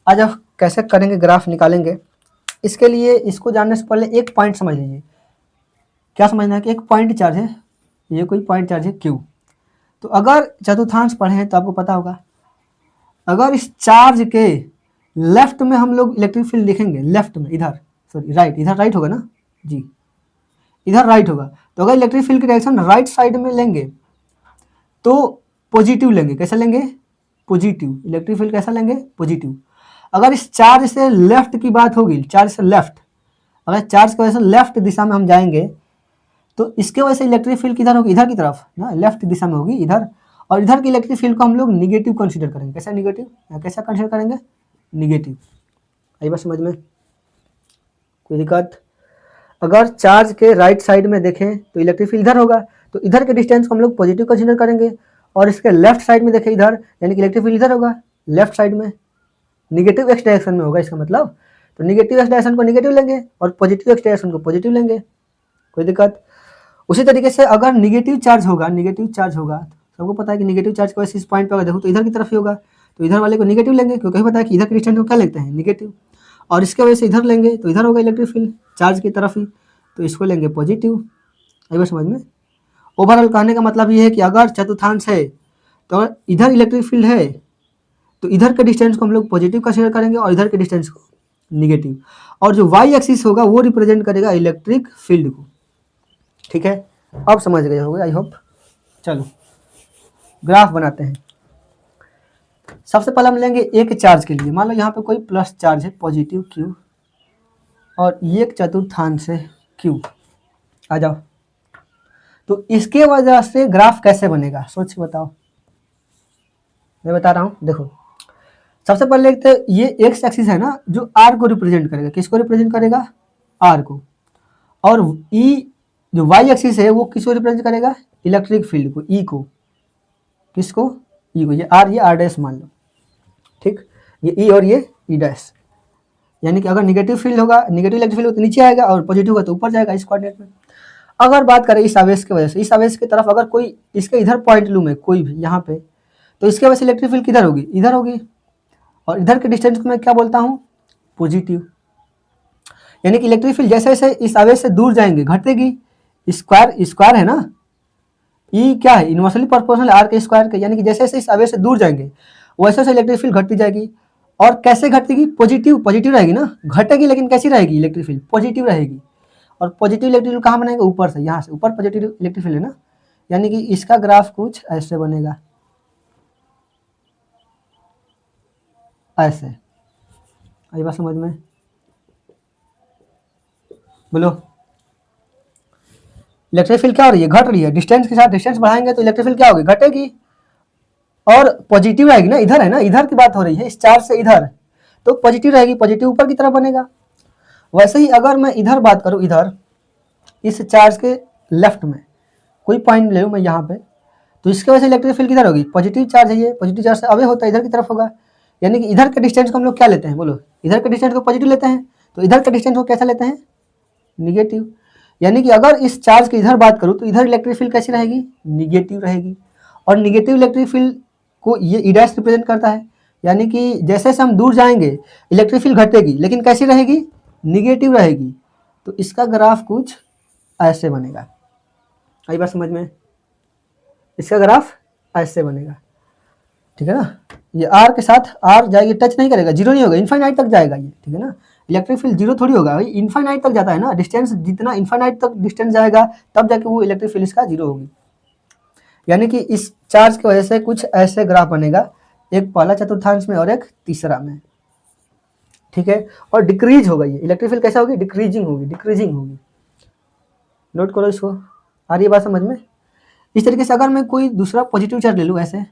आज अब कैसे करेंगे, ग्राफ निकालेंगे। इसके लिए इसको जानने से पहले एक पॉइंट समझ लीजिए। क्या समझना है कि एक पॉइंट चार्ज है, ये कोई पॉइंट चार्ज है क्यू। तो अगर चतुर्थांश पढ़े हैं तो आपको पता होगा, अगर इस चार्ज के लेफ्ट में हम लोग इलेक्ट्रिक फील्ड लिखेंगे, लेफ्ट में इधर, सॉरी राइट, इधर राइट होगा ना जी, इधर राइट होगा। तो अगर इलेक्ट्रिक फील्ड की डायरेक्शन राइट साइड में लेंगे तो पॉजिटिव लेंगे। कैसा लेंगे, पॉजिटिव। इलेक्ट्रिक फील्ड कैसा लेंगे, पॉजिटिव। अगर इस चार्ज से लेफ्ट की बात होगी, चार्ज से लेफ्ट, अगर चार्ज की वजह से लेफ्ट दिशा में हम जाएंगे तो इसके वजह से इलेक्ट्रिक फील्ड किधर होगी, इधर की तरफ ना, लेफ्ट दिशा में होगी इधर, और इधर की इलेक्ट्रिक फील्ड को हम लोग निगेटिव कंसीडर करेंगे। कैसा निगेटिव, कैसा कंसीडर करेंगे, निगेटिव। आई बात समझ में, कोई दिक्कत? अगर चार्ज के राइट साइड में देखें तो इलेक्ट्रिक फील्ड इधर होगा, तो इधर के डिस्टेंस को हम लोग पॉजिटिव कंसीडर करेंगे, और इसके लेफ्ट साइड में देखें इधर, यानी कि इलेक्ट्रिक फील्ड इधर होगा, लेफ्ट साइड में, निगेटिव एक्स डायरेक्शन में होगा इसका मतलब। तो निगेटिव एक्स डायरेक्शन को निगेटिव लेंगे और पॉजिटिव एक्स डायरेक्शन को पॉजिटिव लेंगे, कोई दिक्कत? उसी तरीके से अगर निगेटिव चार्ज होगा, सबको पता है कि निगेटिव चार्ज की वजह से इस पॉइंट पर अगर देखो तो इधर की तरफ ही होगा, तो इधर वाले को निगेटिव लेंगे, क्योंकि पता है कि इधर के डिस्टेंस को क्या लेते हैं, निगेटिव, और इसके वजह से इधर लेंगे तो इधर होगा इलेक्ट्रिक फील्ड चार्ज की तरफ ही, तो इसको लेंगे पॉजिटिव। आई बात समझ में? ओवरऑल कहने का मतलब ये है कि अगर चतुर्थांश है तो इधर इलेक्ट्रिक फील्ड है तो इधर के डिस्टेंस को हम लोग पॉजिटिव कंसीडर करेंगे और इधर के डिस्टेंस को निगेटिव, और जो वाई एक्सिस होगा वो रिप्रेजेंट करेगा इलेक्ट्रिक फील्ड को। ठीक है, अब समझ गए होंगे आई होप। चलो ग्राफ बनाते हैं। सबसे पहले हम लेंगे एक चार्ज के लिए, मान लो यहाँ पे कोई प्लस चार्ज है, पॉजिटिव क्यू, और ये एक चतुर्थांश है क्यू। आ जाओ, तो इसके वजह से ग्राफ कैसे बनेगा सोच के बताओ, मैं बता रहा हूँ। देखो सबसे पहले देखते हैं, ये एक्स एक्सिस है ना जो आर को रिप्रेजेंट करेगा, किसको रिप्रेजेंट करेगा, आर को, और ई जो वाई एक्सिस है वो किसको रिप्रेजेंट करेगा, इलेक्ट्रिक फील्ड को, ई को, किसको, ई को, ये आर डैश मान लो, ठीक, ये ई और ये ई डैश। यानी कि अगर निगेटिव फील्ड होगा, निगेटिव इलेक्ट्रिक फील्ड तो नीचे आएगा और पॉजिटिव होगा तो ऊपर जाएगा इस कोऑर्डिनेट में। अगर बात करें इस आवेश की वजह से, इस आवेश की तरफ अगर कोई इसके इधर पॉइंट लूँ मैं कोई भी यहाँ पे, तो इसके वजह से इलेक्ट्रिक फील्ड किधर होगी, इधर होगी, और इधर के डिस्टेंस को मैं क्या बोलता हूँ, पॉजिटिव। यानी कि इलेक्ट्रिक फील्ड जैसे जैसे इस आवेश से दूर जाएंगे घटेगी, स्क्वायर है ना, ई क्या है, इनवर्सली प्रोपोर्शनल आर के स्क्वायर के। यानी कि जैसे जैसे इस आवेश से दूर जाएंगे वैसे वैसे इलेक्ट्रिक फील्ड घटती जाएगी, और कैसे घटेगी, पॉजिटिव रहेगी ना, घटेगी लेकिन कैसी रहेगी, इलेक्ट्रिक फील्ड पॉजिटिव रहेगी, और पॉजिटिव इलेक्ट्रिक फील्ड कहाँ बनेगा, ऊपर से, यहाँ से ऊपर पॉजिटिव इलेक्ट्रिक फील्ड है ना। यानी कि इसका ग्राफ कुछ ऐसे बनेगा, ऐसे। आई बात समझ में, बोलो। इलेक्ट्रिक फील्ड क्या हो रही है, घट रही है, डिस्टेंस के साथ डिस्टेंस बढ़ाएंगे तो इलेक्ट्रिक फील्ड क्या होगी, घटेगी, और पॉजिटिव रहेगी ना, इधर है ना, इधर की बात हो रही है, इस चार्ज से इधर, तो पॉजिटिव रहेगी, पॉजिटिव ऊपर की तरफ बनेगा। वैसे ही अगर मैं इधर बात करूँ, इधर इस चार्ज के लेफ्ट में कोई पॉइंट ले लूँ मैं यहाँ पे, तो इसके वजह से इलेक्ट्रिक फील्ड किधर होगी, पॉजिटिव चार्ज है, ये पॉजिटिव चार्ज से अवे होता है, इधर की तरफ होगा। यानी कि इधर के डिस्टेंस को हम लोग क्या लेते हैं, बोलो, इधर के डिस्टेंस को पॉजिटिव लेते हैं, तो इधर के डिस्टेंस को कैसा लेते हैं, निगेटिव। यानी कि अगर इस चार्ज की इधर बात करूँ तो इधर इलेक्ट्रिक फील्ड कैसी रहेगी, निगेटिव रहेगी। और निगेटिव इलेक्ट्रिक फील्ड को ये ई डैश रिप्रेजेंट करता है। यानी कि जैसे जैसे हम दूर जाएंगे इलेक्ट्रिक फील्ड घटेगी, लेकिन कैसी रहेगी, निगेटिव रहेगी। तो इसका ग्राफ कुछ ऐसे बनेगा। आई बात समझ में, इसका ग्राफ ऐसे बनेगा, ठीक है ना। ये आर के साथ आर जाएगी, टच नहीं करेगा, जीरो नहीं होगा, इनफाइनाइट तक जाएगा ये, ठीक है ना। इलेक्ट्रिक फील्ड जीरो थोड़ी होगा भाई, इनफाइनाइट तक जाता है ना, डिस्टेंस जितना इनफाइनाइट तक डिस्टेंस जाएगा तब जाके वो इलेक्ट्रिक फील्ड इसका जीरो होगी। यानी कि इस चार्ज की वजह से कुछ ऐसे ग्राफ बनेगा, एक पहला चतुर्थांश में और एक तीसरा में, ठीक है। और डिक्रीज होगा, ये इलेक्ट्रिक फील्ड कैसा होगी, डिक्रीजिंग होगी, डिक्रीजिंग होगी। नोट करो इसको, आ रही है बात समझ में। इस तरीके से अगर मैं कोई दूसरा पॉजिटिव चार्ज ले लूँ, ऐसे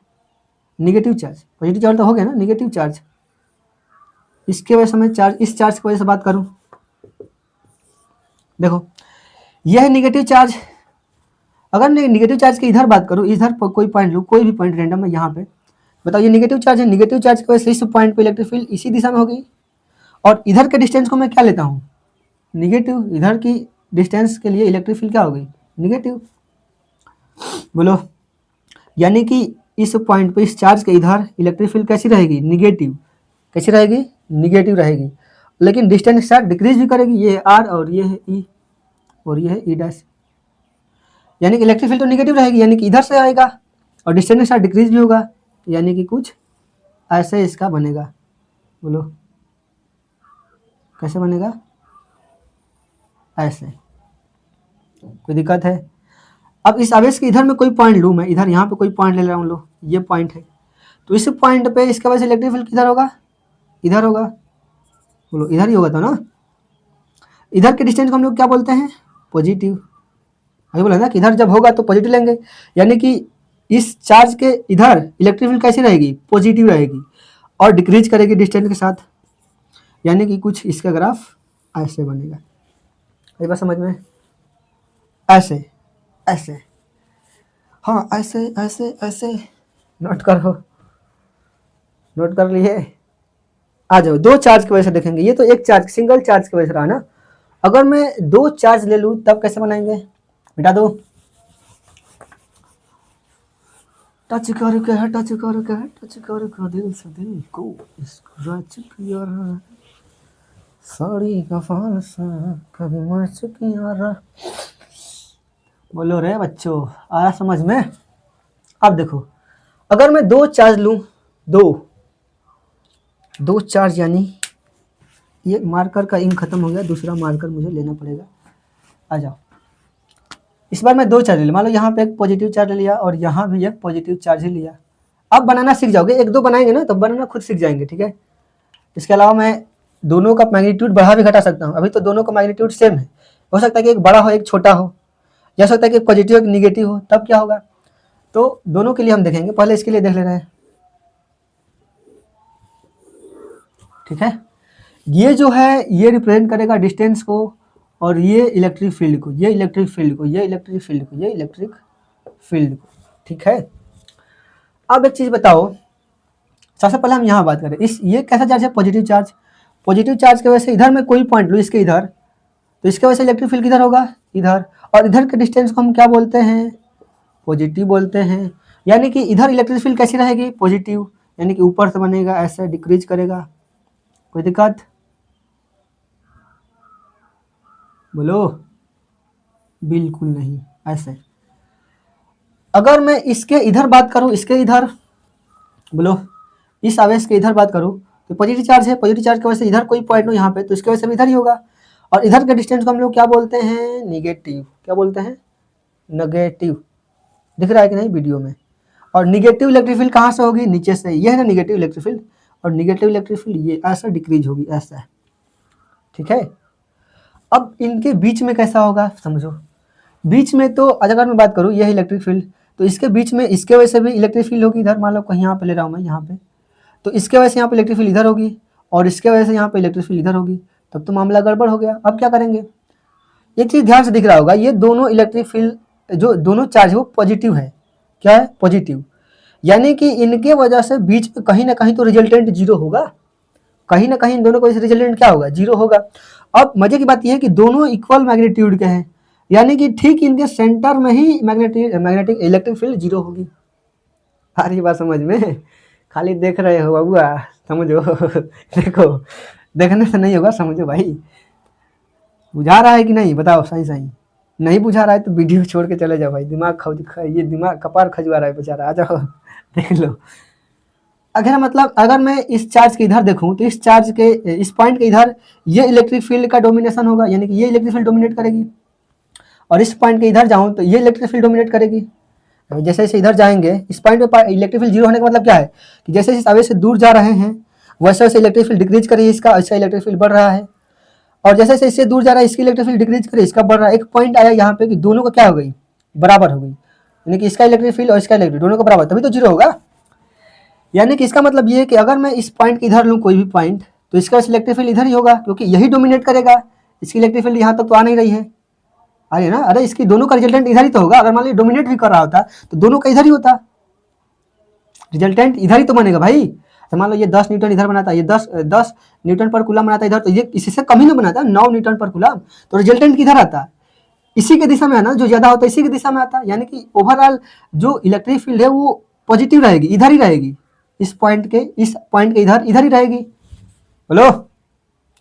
निगेटिव चार्ज, पॉजिटिव चार्ज तो हो गया ना, निगेटिव चार्ज, इसके वजह से मैं चार्ज, इस चार्ज की वजह से बात करूं, देखो यह है निगेटिव चार्ज। अगर मैं निगेटिव चार्ज की इधर बात करूं, इधर कोई पॉइंट लूँ, कोई भी पॉइंट रैंडम है यहाँ पे, बताओ ये निगेटिव चार्ज है, निगेटिव चार्ज की वजह से इस पॉइंट पे इलेक्ट्रिक फील्ड इसी दिशा में होगी। और इधर के डिस्टेंस को मैं क्या लेता हूँ, निगेटिव, इधर की डिस्टेंस के लिए इलेक्ट्रिक फील्ड क्या होगी, निगेटिव। बोलो, यानी कि इस पॉइंट पे इस चार्ज के इधर इलेक्ट्रिक फील्ड कैसी रहेगी, निगेटिव, कैसी रहेगी, निगेटिव रहेगी। लेकिन डिस्टेंस के साथ डिक्रीज भी करेगी, ये है आर और ये है ई और ये है ई डैश। यानी कि इलेक्ट्रिक फील्ड तो निगेटिव रहेगी, यानी कि इधर से आएगा और डिस्टेंस के साथ डिक्रीज भी होगा, यानी कि कुछ ऐसे इसका बनेगा। बोलो कैसे बनेगा, ऐसे। कोई दिक्कत है। अब इस आवेश के इधर में कोई पॉइंट लूँ मैं, इधर यहाँ पे कोई पॉइंट ले रहा हूँ, लो ये पॉइंट है, तो इस पॉइंट पे इसके वजह से इलेक्ट्रिक फील्ड किधर होगा, इधर होगा। बोलो इधर ही होगा था ना। इधर के डिस्टेंस को हम लोग क्या बोलते हैं, पॉजिटिव। अभी बोला ना कि इधर जब होगा तो पॉजिटिव लेंगे, यानी कि इस चार्ज के इधर इलेक्ट्रिक फील्ड कैसी रहेगी, पॉजिटिव रहेगी और डिक्रीज करेगी डिस्टेंस के साथ। यानी कि कुछ इसका ग्राफ ऐसे बनेगा। ये बात समझ में, ऐसे ऐसे, हाँ ऐसे ऐसे ऐसे। नोट करो, नोट कर लिए। आ जाओ, दो चार्ज की वजह से देखेंगे, ये तो एक चार्ज, सिंगल चार्ज की वजह से रहा ना। अगर मैं दो चार्ज ले लूँ तब कैसे बनाएंगे, मिटा दो। टच करके है, टच करके है, टच करके दिल से दिल को स्क्रैच किया रहा, साड़ी का फालसा कभी मच किया रहा। बोलो रे बच्चों, आया समझ में। अब देखो, अगर मैं दो चार्ज लूँ, दो चार्ज, यानी ये मार्कर का इंक खत्म हो गया, दूसरा मार्कर मुझे लेना पड़ेगा। आ जाओ, इस बार मैं दो चार्ज ले लिया, मान लो यहाँ पे एक पॉजिटिव चार्ज लिया और यहाँ भी एक पॉजिटिव चार्ज ही लिया। अब बनाना सीख जाओगे, एक दो बनाएंगे ना तो बनाना खुद सीख जाएंगे, ठीक है। इसके अलावा मैं दोनों का मैग्नीट्यूड बढ़ा भी घटा सकता हूँ। अभी तो दोनों का मैग्नीट्यूड सेम है, हो सकता है कि एक बड़ा हो एक छोटा हो, या हो सकता है कि पॉजिटिव एक निगेटिव हो, तब क्या होगा। तो दोनों के लिए हम देखेंगे, पहले इसके लिए देख ले रहे हैं, ठीक है। ये जो है ये रिप्रेजेंट करेगा डिस्टेंस को, और ये इलेक्ट्रिक फील्ड को, ये इलेक्ट्रिक फील्ड को, ये इलेक्ट्रिक फील्ड को, ये इलेक्ट्रिक फील्ड को, ठीक है। अब एक चीज बताओ, सबसे पहले हम यहाँ बात करें, इस ये कैसा चार्ज है, पॉजिटिव चार्ज। पॉजिटिव चार्ज की वजह से इधर मैं कोई पॉइंट लूँ इसके इधर, तो इसके वजह से इलेक्ट्रिक फील्ड किधर होगा, इधर। और इधर के डिस्टेंस को हम क्या बोलते हैं, पॉजिटिव बोलते हैं। यानी कि इधर इलेक्ट्रिक फील्ड कैसी रहेगी, पॉजिटिव, यानी कि ऊपर से बनेगा, ऐसे डिक्रीज करेगा। कोई दिक्कत, बोलो बिल्कुल नहीं, ऐसे। अगर मैं इसके इधर बात करूं, इसके इधर, बोलो इस आवेश के इधर बात करूं, तो पॉजिटिव चार्ज है, पॉजिटिव चार्ज की वजह से इधर कोई पॉइंट हो यहाँ पे, तो इसकी वजह से भी इधर ही होगा। और इधर के डिस्टेंस को हम लोग क्या बोलते हैं, निगेटिव। क्या बोलते हैं, नेगेटिव। दिख रहा है कि नहीं वीडियो में। और निगेटिव इलेक्ट्रिक फील्ड कहाँ से होगी, नीचे से। ये है ना निगेटिव इलेक्ट्रिक फील्ड, और निगेटिव इलेक्ट्रिक फील्ड ये ऐसा डिक्रीज होगी, ऐसा, ठीक है। अब इनके बीच में कैसा होगा समझो। बीच में तो अगर मैं बात करूँ, यह इलेक्ट्रिक फील्ड, तो इसके बीच में इसके वजह से भी इलेक्ट्रिक फील्ड होगी इधर। मान लो कहीं यहाँ पे ले रहा हूँ मैं, यहाँ पे, तो इसके वजह से यहाँ पे इलेक्ट्रिक फील्ड इधर होगी, और इसके वजह से यहाँ पे इलेक्ट्रिक फील्ड इधर होगी। तब तो मामला गड़बड़ हो गया। अब क्या करेंगे, एक चीज ध्यान से दिख रहा होगा, ये दोनों इलेक्ट्रिक फील्ड जो दोनों चार्ज है वो पॉजिटिव है। क्या है, पॉजिटिव, यानी कि इनके वजह से बीच में कहीं ना कहीं तो रिजल्टेंट जीरो होगा, कहीं ना कहीं इन दोनों को रिजल्टेंट क्या होगा, जीरो होगा। अब मजे की बात यह है कि दोनों इक्वल मैग्नीट्यूड के हैं, यानी कि ठीक इनके सेंटर में ही मैग्नेटिक इलेक्ट्रिक फील्ड जीरो होगी। आ रही बात समझ में, खाली देख रहे हो बबुआ, समझो देखो, देखने से नहीं होगा, समझो भाई। बुझा रहा है कि नहीं, बताओ सही सही। नहीं बुझा रहा है तो वीडियो छोड़ के चले जाओ भाई, ये दिमाग कपार खजुआ रहा है बेचारा, आ जाओ देख लो। अगर मतलब अगर मैं इस चार्ज के इधर देखूं तो इस चार्ज के इस पॉइंट के इधर ये इलेक्ट्रिक फील्ड का डोमिनेशन होगा, यानी कि ये इलेक्ट्रिक फील्ड डोमिनेट करेगी, और इस पॉइंट के इधर जाऊं तो ये इलेक्ट्रिक फील्ड डोमिनेट करेगी। जैसे जैसे इधर जाएंगे इस पॉइंट पे इलेक्ट्रिक फील्ड जीरो होने का मतलब क्या है कि जैसे इस आवेश से दूर जा रहे हैं वैसे वैसे इलेक्ट्रिक फील्ड डिक्रीज करिए, इसका इलेक्ट्रिक फील्ड बढ़ रहा है, और जैसे जैसे इससे दूर जा रहा है इसकी इलेक्ट्रिक फील्ड डिक्रीज करिए, इसका बढ़ रहा है। एक पॉइंट आया यहाँ पे कि दोनों का क्या हो गई, बराबर हो गई, यानी कि इसका इलेक्ट्रिक फील्ड और इसका इलेक्ट्रिक दोनों का बराबर, तभी तो जीरो होगा। यानी कि इसका मतलब ये है कि अगर मैं इस पॉइंट के इधर लूँ कोई भी पॉइंट तो इसका इलेक्ट्रिक फील्ड इधर ही होगा, क्योंकि यही डोमिनेट करेगा, इसकी इलेक्ट्रिक फील्ड यहाँ तक तो आ नहीं रही है, आ रही है ना, अरे इसकी दोनों का रिजल्टेंट इधर ही तो होगा। अगर मान लीजिए डोमिनेट भी कर रहा होता तो दोनों का इधर ही होता, रिजल्टेंट इधर ही तो बनेगा भाई। तो मान लो ये 10 न्यूटन इधर बनाता है, ये 10 न्यूटन पर कूलम बनाता है इधर, तो ये इससे कम ही ना बनाता, 9 न्यूटन पर कूलम, तो रिजल्टेंट किधर आता, इसी के दिशा में है ना, जो ज्यादा होता है इसी की दिशा में आता, यानी कि ओवरऑल जो इलेक्ट्रिक फील्ड है वो पॉजिटिव रहेगी, इधर ही रहेगी, इस पॉइंट के इधर ही रहेगी। बोलो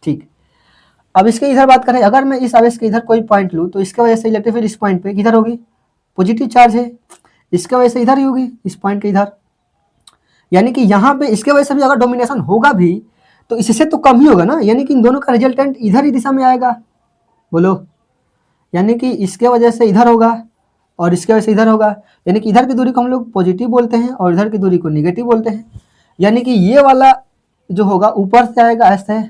ठीक। अब इसके इधर बात करें, अगर मैं इस आवेश के इधर कोई पॉइंट लूँ तो इसके वजह से इलेक्ट्रिक फील्ड इस पॉइंट पे किधर होगी, पॉजिटिव चार्ज है, इसके वजह से इधर ही होगी, इस पॉइंट के इधर, यानी कि यहाँ पे इसके वजह से भी अगर डोमिनेशन होगा भी तो इससे तो कम ही होगा ना, यानी कि इन दोनों का रिजल्टेंट इधर ही दिशा में आएगा। बोलो, यानी कि इसके वजह से इधर होगा और इसके वजह से इधर होगा, यानी कि इधर की दूरी को हम लोग पॉजिटिव बोलते हैं और इधर की दूरी को निगेटिव बोलते हैं। यानी कि ये वाला जो होगा ऊपर से आएगा ऐसे,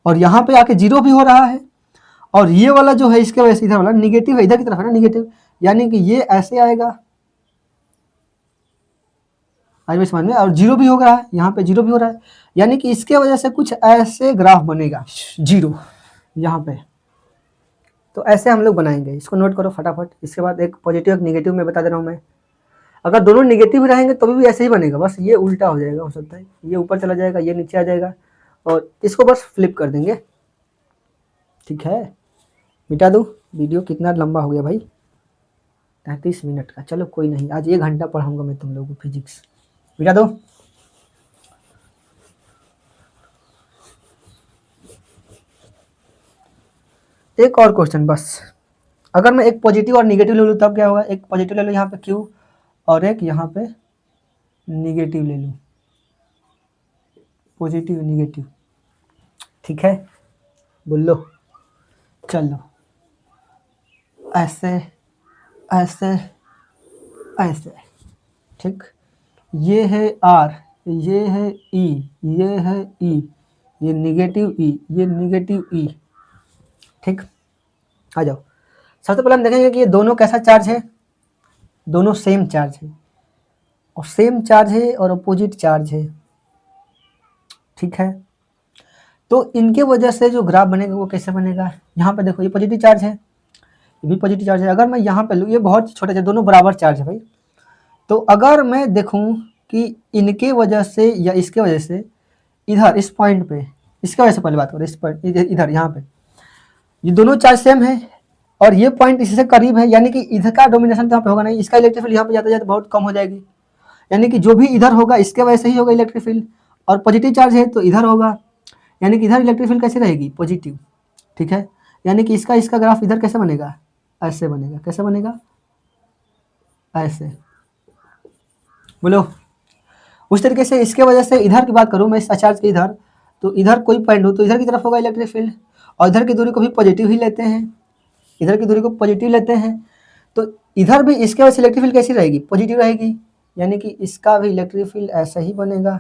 और यहाँ पे आके जीरो भी हो रहा है, और ये वाला जो है इसके वजह से इधर वाला निगेटिव है, इधर की तरफ है ना निगेटिव, यानी कि ये ऐसे आएगा, आज समझ में, और जीरो भी हो रहा है, यहाँ पे जीरो भी हो रहा है, यानी कि इसके वजह से कुछ ऐसे ग्राफ बनेगा जीरो यहाँ पे। तो ऐसे हम लोग बनाएंगे, इसको नोट करो फटाफट। इसके बाद एक पॉजिटिव एक निगेटिव में बता दे रहा हूँ मैं, अगर दोनों निगेटिव रहेंगे तो भी ऐसे ही बनेगा, बस ये उल्टा हो जाएगा, हो सकता है ये ऊपर चला जाएगा, ये नीचे आ जाएगा, और इसको बस फ्लिप कर देंगे। ठीक है, मिटा दूँ, वीडियो कितना लंबा हो गया भाई, 33 मिनट का। चलो कोई नहीं, आज 1 घंटा पढ़ाऊँगा मैं तुम लोगों को फिजिक्स, मिटा दो। एक और क्वेश्चन बस, अगर मैं एक पॉजिटिव और निगेटिव ले लूँ तब क्या होगा, एक पॉजिटिव ले लूँ यहाँ पे Q और एक यहाँ पे निगेटिव ले लूँ, पॉजिटिव निगेटिव, ठीक है, बोलो, चलो ऐसे ऐसे ऐसे, ठीक, ये है R, ये है E, ये है E, ये निगेटिव E, ये निगेटिव E, ठीक। आ जाओ, सबसे पहले हम देखेंगे कि ये दोनों कैसा चार्ज है, दोनों सेम चार्ज है, और सेम चार्ज है और अपोजिट चार्ज है, ठीक है। तो इनके वजह से जो ग्राफ बनेगा वो कैसे बनेगा, यहाँ पे देखो ये पॉजिटिव चार्ज है, ये भी पॉजिटिव चार्ज है, अगर मैं यहाँ पे लूँ, ये बहुत छोटे से दोनों बराबर चार्ज है भाई, तो अगर मैं देखूँ कि इनके वजह से या इसके वजह से इधर इस पॉइंट पे, इसके वजह से पहले बात करो, इस पॉइंट इधर यहाँ पे ये दोनों चार्ज सेम है और ये पॉइंट इससे करीब है, यानी कि इधर का डोमिनेशन तो यहाँ पे होगा नहीं, इसका इलेक्ट्रिक फील्ड यहाँ पे जाते जाते बहुत कम हो जाएगी, यानी कि जो भी इधर होगा इसके वजह से ही होगा इलेक्ट्रिक फील्ड, और पॉजिटिव चार्ज है तो इधर होगा, यानी कि इधर इलेक्ट्रिक फील्ड कैसे रहेगी, पॉजिटिव, ठीक है। यानी कि इसका ग्राफ इधर कैसे बनेगा, ऐसे बनेगा, कैसे बनेगा, ऐसे, बोलो। उस तरीके से इसके वजह से इधर की बात करूँ मैं, इस चार्ज के इधर, तो इधर कोई पॉइंट हो तो इधर की तरफ होगा इलेक्ट्रिक फील्ड, और इधर की दूरी को भी पॉजिटिव ही लेते हैं, इधर की दूरी को पॉजिटिव लेते हैं, तो इधर भी इसके वजह से इलेक्ट्रिक फील्ड कैसी रहेगी, पॉजिटिव रहेगी, यानी कि इसका भी इलेक्ट्रिक फील्ड ऐसा ही बनेगा,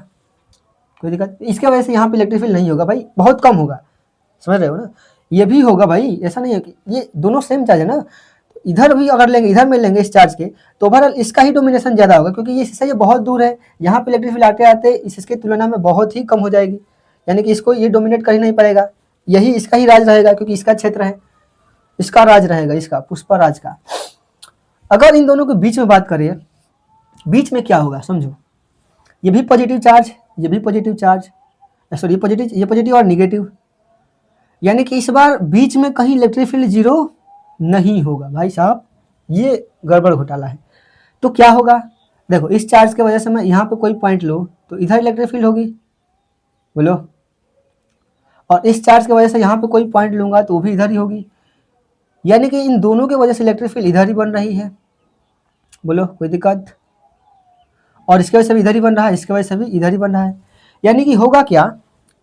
कोई दिक्कत। इसके वजह से यहाँ पे इलेक्ट्रिक फील्ड नहीं होगा भाई, बहुत कम होगा, समझ रहे हो ना, ये भी होगा भाई, ऐसा नहीं है कि ये दोनों सेम चार्ज है ना, इधर भी अगर लेंगे, इधर में लेंगे इस चार्ज के, तो ओवरऑल इसका ही डोमिनेशन ज़्यादा होगा, क्योंकि ये इससे ये बहुत दूर है, यहाँ पे इलेक्ट्रिक फील्ड आते आते इसके तुलना में बहुत ही कम हो जाएगी, यानी कि इसको ये डोमिनेट कर ही नहीं पाएगा, यही इसका ही राज रहेगा क्योंकि इसका क्षेत्र है, इसका राज रहेगा, इसका पुष्पराज का। अगर इन दोनों के बीच में बात करें, बीच में क्या होगा समझो, ये भी पॉजिटिव चार्ज, ये भी पॉजिटिव चार्ज, सॉरी ये पॉजिटिव और निगेटिव, यानी कि इस बार बीच में कहीं इलेक्ट्रिक फील्ड जीरो नहीं होगा भाई साहब, ये गड़बड़ घोटाला है। तो क्या होगा, देखो इस चार्ज की वजह से मैं यहाँ पे कोई पॉइंट लो तो इधर इलेक्ट्रिक फील्ड होगी, बोलो, और इस चार्ज की वजह से यहाँ पे कोई पॉइंट लूंगा तो वो भी इधर ही होगी, यानी कि इन दोनों की वजह से इलेक्ट्रिक फील्ड इधर ही बन रही है, बोलो कोई दिक्कत, और इसकी वजह से भी इधर ही बन रहा है, इसकी वजह से भी इधर ही बन रहा है। यानी कि होगा क्या,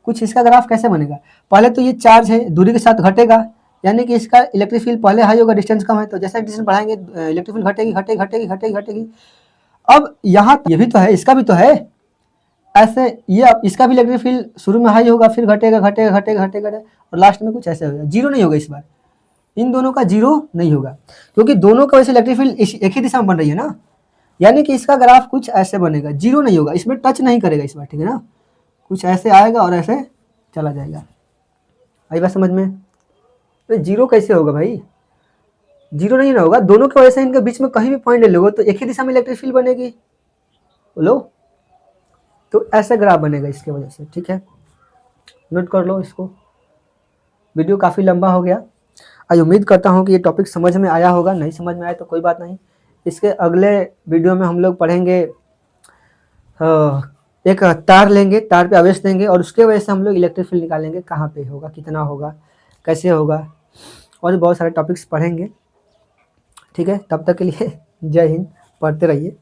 कुछ इसका ग्राफ कैसे बनेगा, पहले तो ये चार्ज है दूरी के साथ घटेगा, यानी कि इसका इलेक्ट्रिक फील्ड पहले हाई होगा, डिस्टेंस कम है, तो जैसा डिस्टेंस बढ़ाएंगे इलेक्ट्रिक फील्ड घटेगी घटेगी घटेगी घटेगी घटेगी। अब यहाँ ये भी तो है, इसका भी तो है, ऐसे ये इसका भी इलेक्ट्रिक फील्ड शुरू में हाई होगा, फिर घटेगा घटेगा घटेगा घटेगा और लास्ट में कुछ ऐसे होगा, जीरो नहीं होगा इस बार, इन दोनों का जीरो नहीं होगा, क्योंकि दोनों की वजह से इलेक्ट्रिक फील्ड एक ही दिशा में बन रही है ना, यानी कि इसका ग्राफ कुछ ऐसे बनेगा, जीरो नहीं होगा, इसमें टच नहीं करेगा इस बार, ठीक है ना, कुछ ऐसे आएगा और ऐसे चला जाएगा। आई बात समझ में, तो जीरो कैसे होगा भाई, जीरो नहीं ना होगा, दोनों की वजह से इनके बीच में कहीं भी पॉइंट ले लोगे तो एक ही दिशा में इलेक्ट्रिक फील्ड बनेगी, बोलो, तो ऐसा ग्राफ बनेगा इसके वजह से, ठीक है, नोट कर लो इसको। वीडियो काफ़ी लंबा हो गया, आज उम्मीद करता हूँ कि ये टॉपिक समझ में आया होगा, नहीं समझ में आया तो कोई बात नहीं, इसके अगले वीडियो में हम लोग पढ़ेंगे, एक तार लेंगे, तार पे आवेश देंगे और उसके वजह से हम लोग इलेक्ट्रिक फील्ड निकालेंगे, कहाँ पे होगा, कितना होगा, कैसे होगा, और बहुत सारे टॉपिक्स पढ़ेंगे, ठीक है। तब तक के लिए जय हिंद, पढ़ते रहिए।